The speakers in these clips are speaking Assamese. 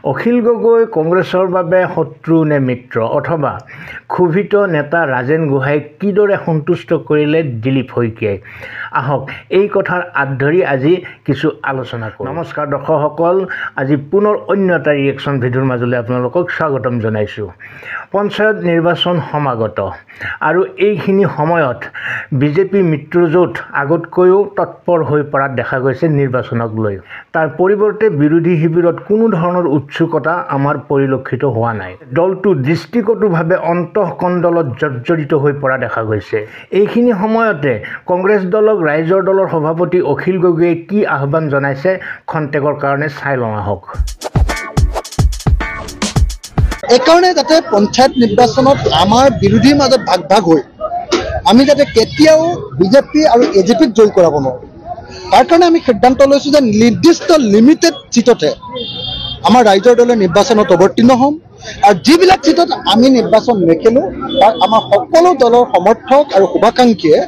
অখিল গগৈ কংগ্ৰেছৰ বাবে শত্ৰু নে মিত্ৰ অথবা ক্ষোভিত নেতা ৰাজেন গোহাঁইক কিদৰে সন্তুষ্ট কৰিলে দিলীপ শইকীয়াই আহক এই কথাৰ আঁত ধৰি আজি কিছু আলোচনা কৰোঁ। নমস্কাৰ দৰ্শকসকল, আজি পুনৰ অন্য এটা ৰিয়েকশ্যন ভিডিঅ'ৰ মাজলৈ আপোনালোকক স্বাগতম জনাইছোঁ। পঞ্চায়ত নিৰ্বাচন সমাগত আৰু এইখিনি সময়ত বিজেপি মিত্ৰজোঁট আগতকৈও তৎপৰ হৈ পৰাত দেখা গৈছে নিৰ্বাচনক লৈ। তাৰ পৰিৱৰ্তে বিৰোধী শিবিৰত কোনো ধৰণৰ উৎসুকতা আমাৰ পৰিলক্ষিত হোৱা নাই। দলটো দৃষ্টিকটুভাৱে অন্তঃকণ্ডলত জৰ্জৰিত হৈ পৰা দেখা গৈছে। এইখিনি সময়তে কংগ্ৰেছ দলক ৰাইজৰ দলৰ সভাপতি অখিল গগৈয়ে কি আহ্বান জনাইছে খন্তেকৰ কাৰণে চাই লওঁ আহক। এইকাৰণে যাতে পঞ্চায়ত নিৰ্বাচনত আমাৰ বিৰোধীৰ মাজত ভাগ ভাগ হৈ আমি যাতে কেতিয়াও বিজেপি আৰু এজেপিক জয় কৰাব নোৱাৰোঁ, তাৰ কাৰণে আমি সিদ্ধান্ত লৈছোঁ যে নিৰ্দিষ্ট লিমিটেড চিটতে আমাৰ ৰাইজৰ দলে নিৰ্বাচনত অৱতীৰ্ণ হ'ম আৰু যিবিলাক চিটত আমি নিৰ্বাচন নেখেলোঁ তাত আমাৰ সকলো দলৰ সমৰ্থক আৰু শুভাকাংক্ষীয়ে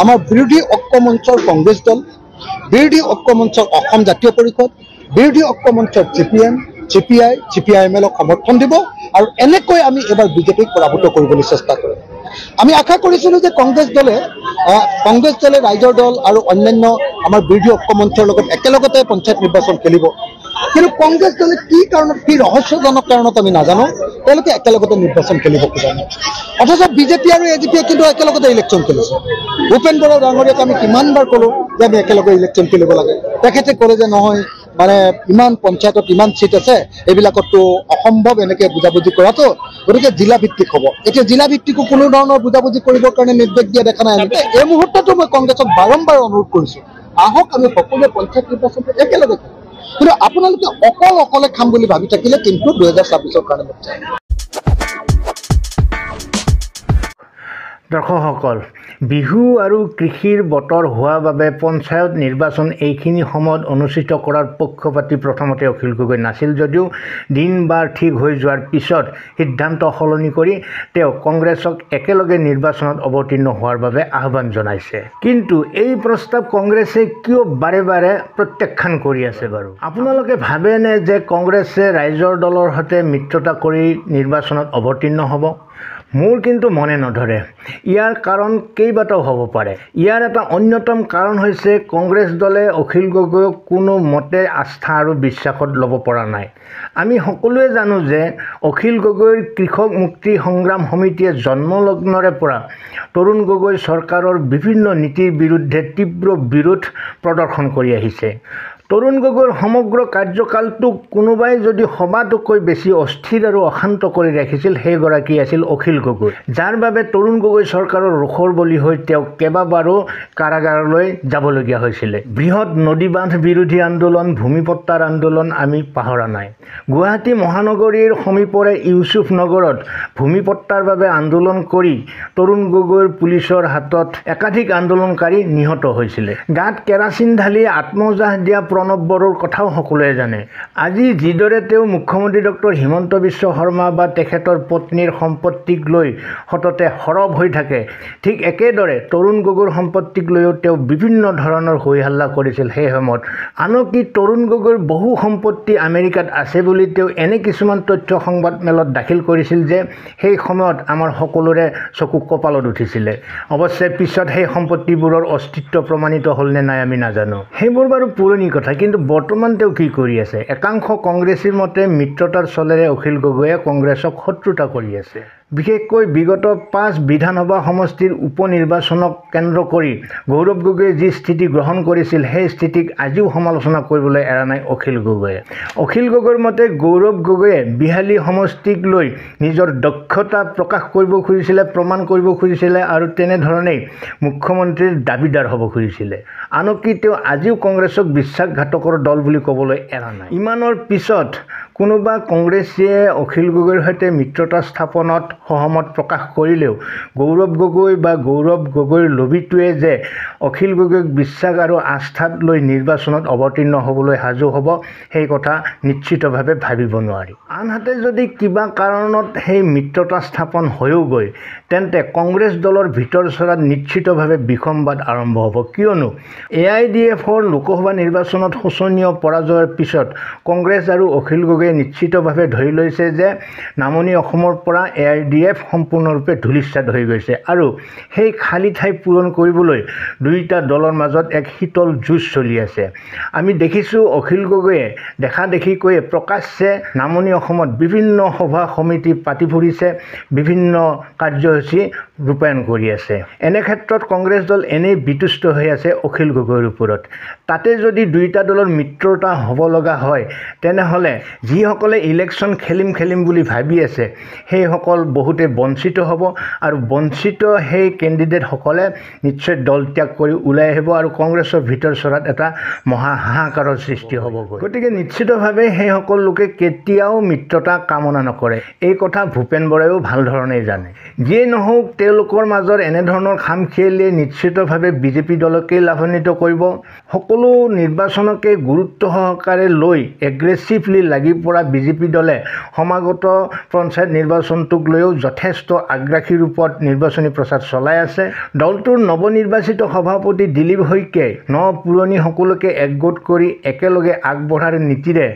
আমাৰ বিৰোধী ঐক্য মঞ্চৰ কংগ্ৰেছ দল, বিৰোধী ঐক্য মঞ্চৰ অসম জাতীয় পৰিষদ, বিৰোধী ঐক্য মঞ্চৰ CPM, CPI, CPIMLক সমৰ্থন দিব আৰু এনেকৈ আমি এবাৰ বিজেপিক পৰাভূত কৰিবলৈ চেষ্টা কৰিম। আমি আশা কৰিছিলোঁ যে কংগ্ৰেছ দলে ৰাইজৰ দল আৰু অন্যান্য আমাৰ বিৰোধী ঐক্য মঞ্চৰ লগত একেলগতে পঞ্চায়ত নিৰ্বাচন খেলিব, কিন্তু কংগ্ৰেছ দলে কি কাৰণত, কি ৰহস্যজনক কাৰণত আমি নাজানো তেওঁলোকে একেলগতে নিৰ্বাচন খেলিব খোজা নাই। অথচ বিজেপি আৰু এজেপিয়ে কিন্তু একেলগতে ইলেকশ্যন খেলিছে। ভূপেন বৰা ডাঙৰীয়াক আমি কিমানবাৰ ক'লোঁ যে আমি একেলগে ইলেকশ্যন খেলিব লাগে, তেখেতে ক'লে যে নহয়, মানে ইমান পঞ্চায়তত ইমান চিট আছে, এইবিলাকতো অসম্ভৱ এনেকৈ বুজাবুজি কৰাটো, গতিকে জিলা ভিত্তিক হ'ব। এতিয়া জিলা ভিত্তিকো কোনো ধৰণৰ বুজাবুজি কৰিবৰ কাৰণে নিৰ্দেশ দিয়া দেখা নাই। এই মুহূৰ্ততো মই কংগ্ৰেছক বাৰম্বাৰ অনুৰোধ কৰিছোঁ, আহক আমি সকলোৱে পঞ্চায়ত নিৰ্বাচনটো একেলগে খাম, কিন্তু আপোনালোকে অকলে খাম বুলি ভাবি থাকিলে কিন্তু 2026ৰ কাৰণে নাযায়। দৰ্শকসকল, বিহু আৰু কৃষিৰ বতৰ হোৱাৰ বাবে পঞ্চায়ত নিৰ্বাচন এইখিনি সময়ত অনুষ্ঠিত কৰাৰ পক্ষপাতি প্ৰথমতে অখিল গগৈ নাছিল যদিও দিন বাৰ ঠিক হৈ যোৱাৰ পিছত সিদ্ধান্ত সলনি কৰি তেওঁ কংগ্ৰেছক একেলগে নিৰ্বাচনত অৱতীৰ্ণ হোৱাৰ বাবে আহ্বান জনাইছে। কিন্তু এই প্ৰস্তাৱ কংগ্ৰেছে কিয় বাৰে বাৰে প্ৰত্যাখ্যান কৰি আছে বাৰু? আপোনালোকে ভাবেনে যে কংগ্ৰেছে ৰাইজৰ দলৰ সৈতে মিত্ৰতা কৰি নিৰ্বাচনত অৱতীৰ্ণ হ'ব? মোৰ কিন্তু মনে নধৰে। ইয়াৰ কাৰণ কেইবাটাও হ'ব পাৰে। ইয়াৰ এটা অন্যতম কাৰণ হৈছে কংগ্ৰেছ দলে অখিল গগৈক কোনো মতে আস্থা আৰু বিশ্বাসত ল'ব পৰা নাই। আমি সকলোৱে জানো যে অখিল গগৈৰ কৃষক মুক্তি সংগ্ৰাম সমিতিয়ে জন্মলগ্নৰে পৰা তৰুণ গগৈ চৰকাৰৰ বিভিন্ন নীতিৰ বিৰুদ্ধে তীব্ৰ বিৰোধ প্ৰদৰ্শন কৰি আহিছে। তৰুণ গগৈৰ সমগ্ৰ কাৰ্যকালটোক কোনোবাই যদি সবাতোকৈ বেছি অস্থিৰ আৰু অশান্ত কৰি ৰাখিছিল সেইগৰাকী আছিল অখিল গগৈ, যাৰ বাবে তৰুণ গগৈ চৰকাৰৰ ৰোষৰ বলি হৈ তেওঁক কেইবাবাৰো কাৰাগাৰলৈ যাবলগীয়া হৈছিলে। বৃহৎ নদী বান্ধ বিৰোধী আন্দোলন, ভূমিপট্টাৰ আন্দোলন আমি পাহৰা নাই। গুৱাহাটী মহানগৰীৰ সমীপৰে ইউচুফ নগৰত ভূমিপট্টাৰ বাবে আন্দোলন কৰি তৰুণ গগৈৰ পুলিচৰ হাতত একাধিক আন্দোলনকাৰী নিহত হৈছিলে। গাত কেৰাচিন ঢালি আত্মজাহ দিয়া প্ৰণৱ বড়োৰ কথাও সকলোৱে জানে। আজি যিদৰে তেওঁ মুখ্যমন্ত্ৰী ডক্টৰ হিমন্ত বিশ্ব শৰ্মা বা তেখেতৰ পত্নীৰ সম্পত্তিক লৈ সততে সৰব হৈ থাকে, ঠিক একেদৰে তৰুণ গগৈৰ সম্পত্তিক লৈও তেওঁ বিভিন্ন ধৰণৰ হৈ হাল্লা কৰিছিল সেই সময়ত। আনকি তৰুণ গগৈৰ বহু সম্পত্তি আমেৰিকাত আছে বুলি তেওঁ এনে কিছুমান তথ্য সংবাদ মেলত দাখিল কৰিছিল যে সেই সময়ত আমাৰ সকলোৰে চকু কপালত উঠিছিলে। অৱশ্যে পিছত সেই সম্পত্তিবোৰৰ অস্তিত্ব প্ৰমাণিত হ'ল নে নাই আমি নাজানো। সেইবোৰ বাৰু পুৰণি কথা, কিন্তু বৰ্তমান তেওঁ কি কৰি আছে? একাংশ কংগ্ৰেছীৰ মতে মিত্ৰতাৰ চলেৰে অখিল গগৈয়ে কংগ্ৰেছক শত্ৰুতা কৰি আছে। বিশেষকৈ বিগত 5 বিধানসভা সমষ্টিৰ উপ নিৰ্বাচনক কেন্দ্ৰ কৰি গৌৰৱ গগৈয়ে যি স্থিতি গ্ৰহণ কৰিছিল সেই স্থিতিক আজিও সমালোচনা কৰিবলৈ এৰা নাই অখিল গগৈয়ে। অখিল গগৈৰ মতে গৌৰৱ গগৈয়ে বিহালী সমষ্টিক লৈ নিজৰ দক্ষতা প্ৰকাশ কৰিব খুজিছিলে, প্ৰমাণ কৰিব খুজিছিলে আৰু তেনেধৰণেই মুখ্যমন্ত্ৰীৰ দাবীদাৰ হ'ব খুজিছিলে। আনকি তেওঁ আজিও কংগ্ৰেছক বিশ্বাসঘাতকৰ দল বুলি ক'বলৈ এৰা নাই। ইমানৰ পিছত কোনোবা কংগ্ৰেছীয়ে অখিল গগৈৰ সৈতে মিত্ৰতা স্থাপনত সহমত প্ৰকাশ কৰিলেও গৌৰৱ গগৈ বা গৌৰৱ গগৈৰ লবিটোৱে যে অখিল গগৈক বিশ্বাস আৰু আস্থাত লৈ নিৰ্বাচনত অৱতীৰ্ণ হ'বলৈ সাজু হ'ব সেই কথা নিশ্চিতভাৱে ভাবিব নোৱাৰি। আনহাতে যদি কিবা কাৰণত সেই মিত্ৰতা স্থাপন হৈও গৈ তেন্তে কংগ্ৰেছ দলৰ ভিতৰ চৰাত নিশ্চিতভাৱে বিসম্বাদ আৰম্ভ হ'ব। কিয়নো AIDFৰ লোকসভা নিৰ্বাচনত শোচনীয় পৰাজয়ৰ পিছত কংগ্ৰেছ আৰু অখিল গগৈয়ে নিশ্চিতভাৱে ধৰি লৈছে যে নামনি অসমৰ পৰা ARDF সম্পূৰ্ণৰূপে ধূলিসাৎ হৈ গৈছে আৰু সেই খালী ঠাই পূৰণ কৰিবলৈ দুয়োটা দলৰ মাজত এক শীতল যুঁজ চলি আছে। আমি দেখিছোঁ অখিল গগৈয়ে দেখা দেখিকৈ প্ৰকাশ্যে নামনি অসমত বিভিন্ন সভা সমিতি পাতি ফুৰিছে, বিভিন্ন কাৰ্যসূচী ৰূপায়ণ কৰি আছে। এনে ক্ষেত্ৰত কংগ্ৰেছ দল এনেই বিতুষ্ট হৈ আছে অখিল গগৈৰ ওপৰত। তাতে যদি দুয়োটা দলৰ মিত্ৰতা হ'ব লগা হয় তেনেহ'লে যিসকলে ইলেকশ্যন খেলিম বুলি ভাবি আছে সেইসকল বহুতে বঞ্চিত হ'ব আৰু বঞ্চিত সেই কেণ্ডিডেটসকলে নিশ্চয় দল ত্যাগ কৰি ওলাই আহিব আৰু কংগ্ৰেছৰ ভিতৰ চৰাত এটা মহা হাহাকাৰৰ সৃষ্টি হ'ব। গতিকে নিশ্চিতভাৱে সেইসকল লোকে কেতিয়াও মিত্ৰতা কামনা নকৰে। এই কথা ভূপেন বৰাইও ভাল ধৰণেই জানে। যিয়ে নহওক তেওঁলোকৰ মাজৰ এনেধৰণৰ খামখেয়ালিয়ে নিশ্চিতভাৱে বিজেপি দলকে লাভান্বিত কৰিব। সকলো নিৰ্বাচনকে গুৰুত্ব সহকাৰে লৈ এগ্ৰেছিভলি লাগি পৰা বিজেপি দলে সমাগত পঞ্চায়ত নিৰ্বাচনটোক লৈও যথেষ্ট আগ্ৰাসী ৰূপত নিৰ্বাচনী প্ৰচাৰ চলাই আছে। দলটোৰ নৱনিৰ্বাচিত সভাপতি দিলীপ শইকীয়াই পুৰণি সকলোকে একগোট কৰি একেলগে আগবঢ়াৰ নীতিৰে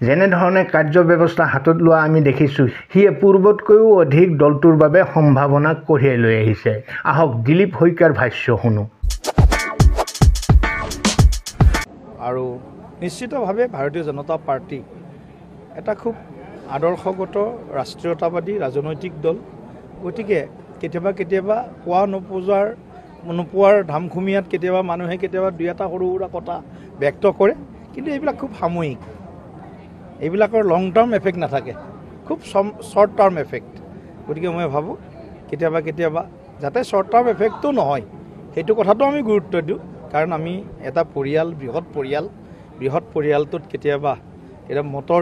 যেনেধৰণে কাৰ্যব্যৱস্থা হাতত লোৱা আমি দেখিছোঁ, সিয়ে পূৰ্বতকৈও অধিক দলটোৰ বাবে সম্ভাৱনা কঢ়িয়াই লৈ আহিছে। আহক দিলীপ শইকীয়াৰ ভাষ্য শুনো। আৰু নিশ্চিতভাৱে ভাৰতীয় জনতা পাৰ্টি এটা খুব আদৰ্শগত ৰাষ্ট্ৰীয়তাবাদী ৰাজনৈতিক দল। গতিকে কেতিয়াবা পোৱা নোপোৱাৰ ধামখুমীয়াত মানুহে দুই এটা সৰু সুৰা কথা ব্যক্ত কৰে, কিন্তু এইবিলাক খুব সাময়িক। এইবিলাকৰ লং টাৰ্ম এফেক্ট নাথাকে, খুব শ্বৰ্ট টাৰ্ম এফেক্ট। গতিকে মই ভাবোঁ কেতিয়াবা যাতে শ্বৰ্ট টাৰ্ম এফেক্টটো নহয় সেইটো কথাটো আমি গুৰুত্ব দিওঁ। কাৰণ আমি এটা পৰিয়াল, বৃহৎ পৰিয়ালটোত কেতিয়াবা মতৰ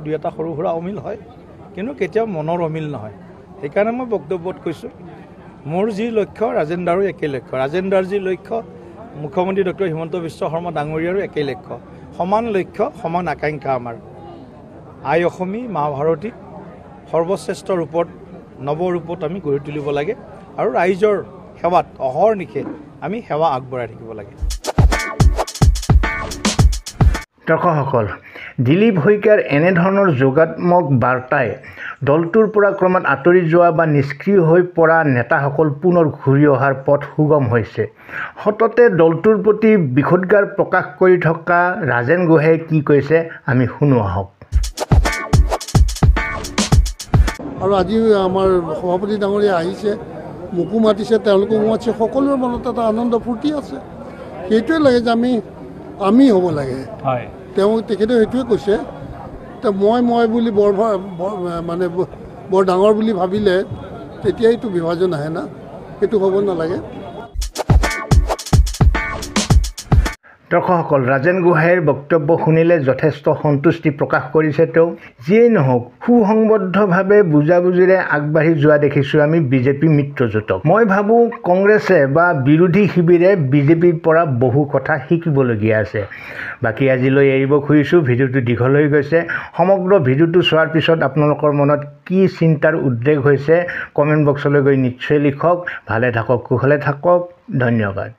দুই এটা সৰু সুৰা অমিল হয়, কিন্তু কেতিয়াও মনৰ অমিল নহয়। সেইকাৰণে মই বক্তব্যত কৈছোঁ মোৰ যি লক্ষ্য ৰাজেন দাৰো একেই লক্ষ্য, ৰাজেন দাৰ যি লক্ষ্য মুখ্যমন্ত্ৰী ডক্টৰ হিমন্ত বিশ্ব শৰ্মা ডাঙৰীয়াৰো একেই লক্ষ্য। সমান লক্ষ্য, সমান আকাংক্ষা আমাৰ। আই অসমী মা ভাৰতী সৰ্বশ্ৰেষ্ঠ ৰূপত নৱৰূপত আমি গঢ়ি তুলিব লাগে আৰু ৰাইজৰ সেৱাত অহৰ্নিশে আমি সেৱা আগবঢ়াই থাকিব লাগে। দৰ্শকসকল, দিলীপ শইকীয়াৰ এনেধৰণৰ যোগাত্মক বাৰ্তাই দলটোৰ পৰা ক্ৰমাৎ আঁতৰি যোৱা বা নিষ্ক্ৰিয় হৈ পৰা নেতাসকল পুনৰ ঘূৰি অহাৰ পথ সুগম হৈছে। সততে দলটোৰ প্ৰতি বিষোদ্গাৰ প্ৰকাশ কৰি থকা ৰাজেন গোহাঁইয়ে কি কৈছে আমি শুনো আহক। আৰু আজি আমাৰ সভাপতি ডাঙৰীয়া আহিছে, মোকো মাতিছে, তেওঁলোকো মাতিছে, সকলোৰে মনত এটা আনন্দ ফূৰ্তি আছে। সেইটোৱে লাগে যে আমি হ'ব লাগে। তেখেতে সেইটোৱে কৈছে। মই বুলি বৰ ডাঙৰ বুলি ভাবিলে তেতিয়াইতো বিভাজন আহে না, সেইটো হ'ব নালাগে। দৰ্শকসকল, ৰাজেন গোহাঁইৰ বক্তব্য শুনিলে যথেষ্ট সন্তুষ্টি প্ৰকাশ কৰিছে তেওঁ। যিয়েই নহওক সুসংবদ্ধভাৱে বুজাবুজিৰে আগবাঢ়ি যোৱা দেখিছোঁ আমি বিজেপি মিত্ৰজোঁটক। মই ভাবোঁ কংগ্ৰেছে বা বিৰোধী শিবিৰে বিজেপিৰ পৰা বহু কথা শিকিবলগীয়া আছে। বাকী আজিলৈ এৰিব খুজিছোঁ, ভিডিঅ'টো দীঘল হৈ গৈছে। সমগ্ৰ ভিডিঅ'টো চোৱাৰ পিছত আপোনালোকৰ মনত কি চিন্তাৰ উদ্ৰেক হৈছে কমেণ্ট বক্সলৈ গৈ নিশ্চয় লিখক। ভালে থাকক, কুশলে থাকক, ধন্যবাদ।